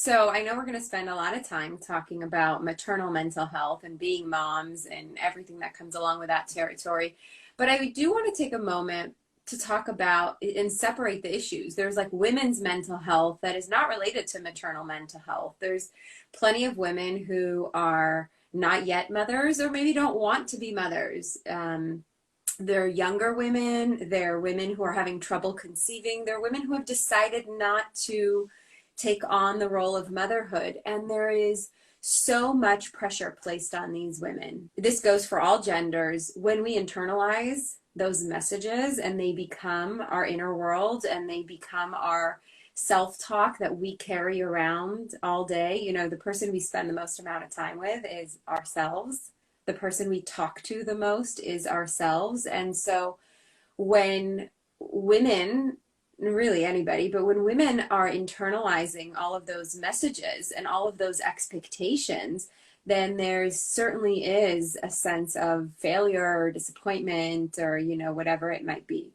So I know we're going to spend a lot of time talking about maternal mental health and being moms and everything that comes along with that territory. But I do want to take a moment to talk about and separate the issues. There's like women's mental health that is not related to maternal mental health. There's plenty of women who are not yet mothers or maybe don't want to be mothers. They're younger women, they're women who are having trouble conceiving, they're women who have decided not to take on the role of motherhood. And there is so much pressure placed on these women. This goes for all genders. When we internalize those messages and they become our inner world and they become our self-talk that we carry around all day, the person we spend the most amount of time with is ourselves. The person we talk to the most is ourselves. And so when women, really anybody, but when women are internalizing all of those messages and all of those expectations, then there certainly is a sense of failure or disappointment or, whatever it might be.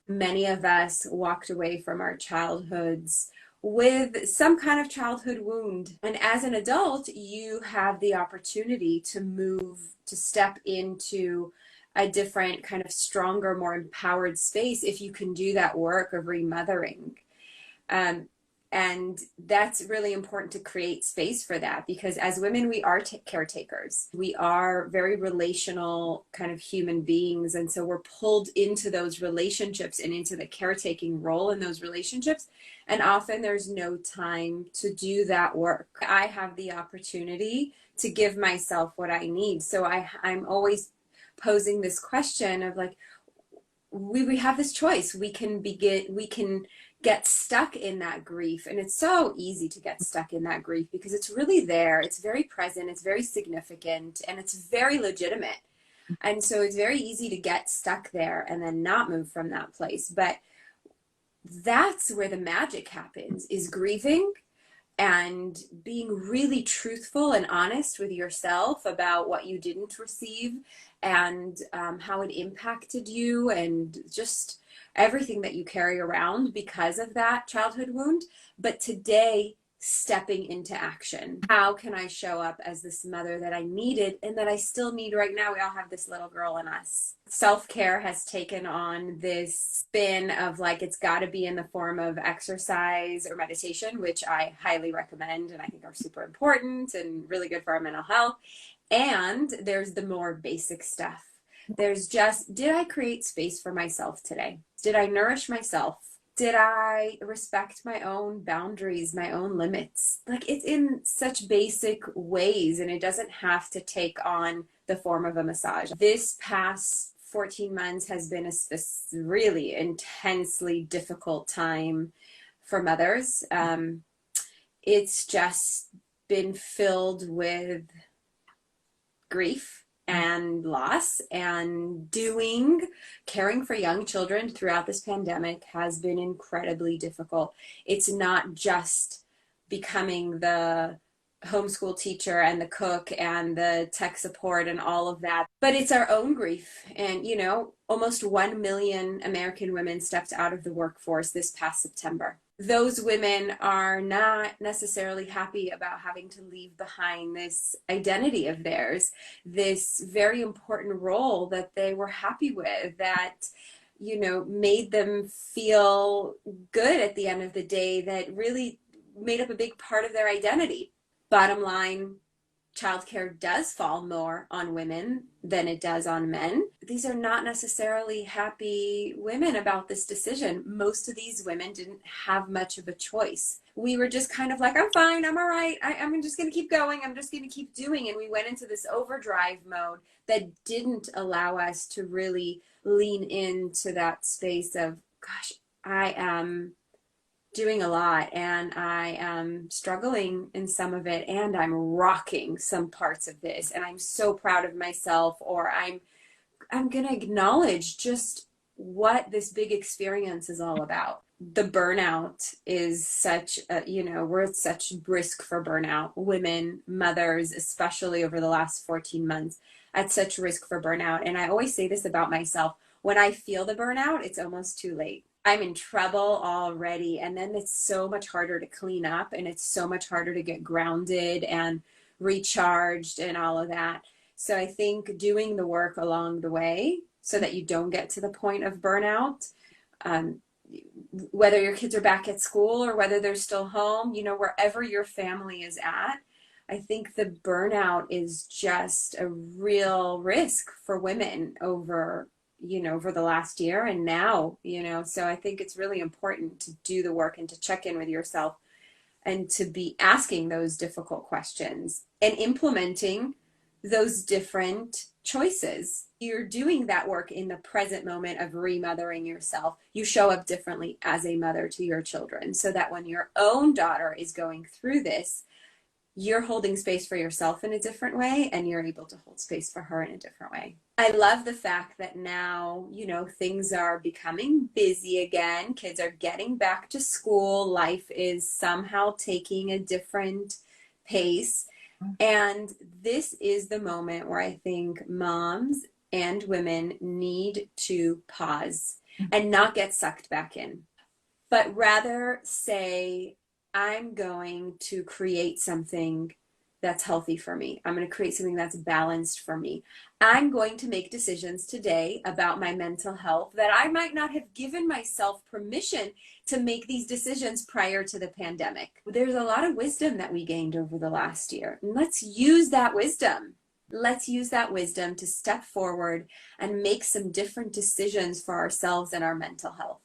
Many of us walked away from our childhoods with some kind of childhood wound. And as an adult, you have the opportunity to step into a different kind of stronger, more empowered space if you can do that work of remothering. And that's really important to create space for that, because as women, we are caretakers. We are very relational kind of human beings. And so we're pulled into those relationships and into the caretaking role in those relationships. And often there's no time to do that work. I have the opportunity to give myself what I need. So I'm always posing this question of like, we have this choice. We can get stuck in that grief. And it's so easy to get stuck in that grief because it's really there. It's very present. It's very significant and it's very legitimate. And so it's very easy to get stuck there and then not move from that place. But that's where the magic happens, is grieving and being really truthful and honest with yourself about what you didn't receive and how it impacted you and just everything that you carry around because of that childhood wound. But today, stepping into action. How can I show up as this mother that I needed and that I still need right now? We all have this little girl in us. Self-care has taken on this spin of like, it's got to be in the form of exercise or meditation, which I highly recommend and I think are super important and really good for our mental health. And there's the more basic stuff. There's just, did I create space for myself today? Did I nourish myself? Did I respect my own boundaries, my own limits? Like, it's in such basic ways, and it doesn't have to take on the form of a massage. This past 14 months has been a really intensely difficult time for mothers. It's just been filled with grief and loss, and caring for young children throughout this pandemic has been incredibly difficult. It's not just becoming the homeschool teacher and the cook and the tech support and all of that, but it's our own grief. And, almost 1 million American women stepped out of the workforce this past September. Those women are not necessarily happy about having to leave behind this identity of theirs, this very important role that they were happy with, that, made them feel good at the end of the day, that really made up a big part of their identity. Bottom line, childcare does fall more on women than it does on men. These are not necessarily happy women about this decision. Most of these women didn't have much of a choice. We were just kind of like, I'm fine, I'm all right, I'm just going to keep going, I'm just going to keep doing. And we went into this overdrive mode that didn't allow us to really lean into that space of, gosh, I am doing a lot and I am struggling in some of it and I'm rocking some parts of this and I'm so proud of myself, or I'm going to acknowledge just what this big experience is all about. The burnout is such we're at such risk for burnout. Women, mothers, especially over the last 14 months, at such risk for burnout. And I always say this about myself: when I feel the burnout, it's almost too late. I'm in trouble already. And then it's so much harder to clean up, and it's so much harder to get grounded and recharged and all of that. So I think doing the work along the way so that you don't get to the point of burnout, um, whether your kids are back at school or whether they're still home, wherever your family is at, I think the burnout is just a real risk for women over the last year and now. So I think it's really important to do the work and to check in with yourself and to be asking those difficult questions and implementing those different choices. You're doing that work in the present moment of remothering yourself. You show up differently as a mother to your children so that when your own daughter is going through this, you're holding space for yourself in a different way, and you're able to hold space for her in a different way. I love the fact that now, things are becoming busy again. Kids are getting back to school. Life is somehow taking a different pace. And this is the moment where I think moms and women need to pause and not get sucked back in, but rather say, I'm going to create something that's healthy for me. I'm going to create something that's balanced for me. I'm going to make decisions today about my mental health that I might not have given myself permission to make these decisions prior to the pandemic. There's a lot of wisdom that we gained over the last year. And let's use that wisdom. Let's use that wisdom to step forward and make some different decisions for ourselves and our mental health.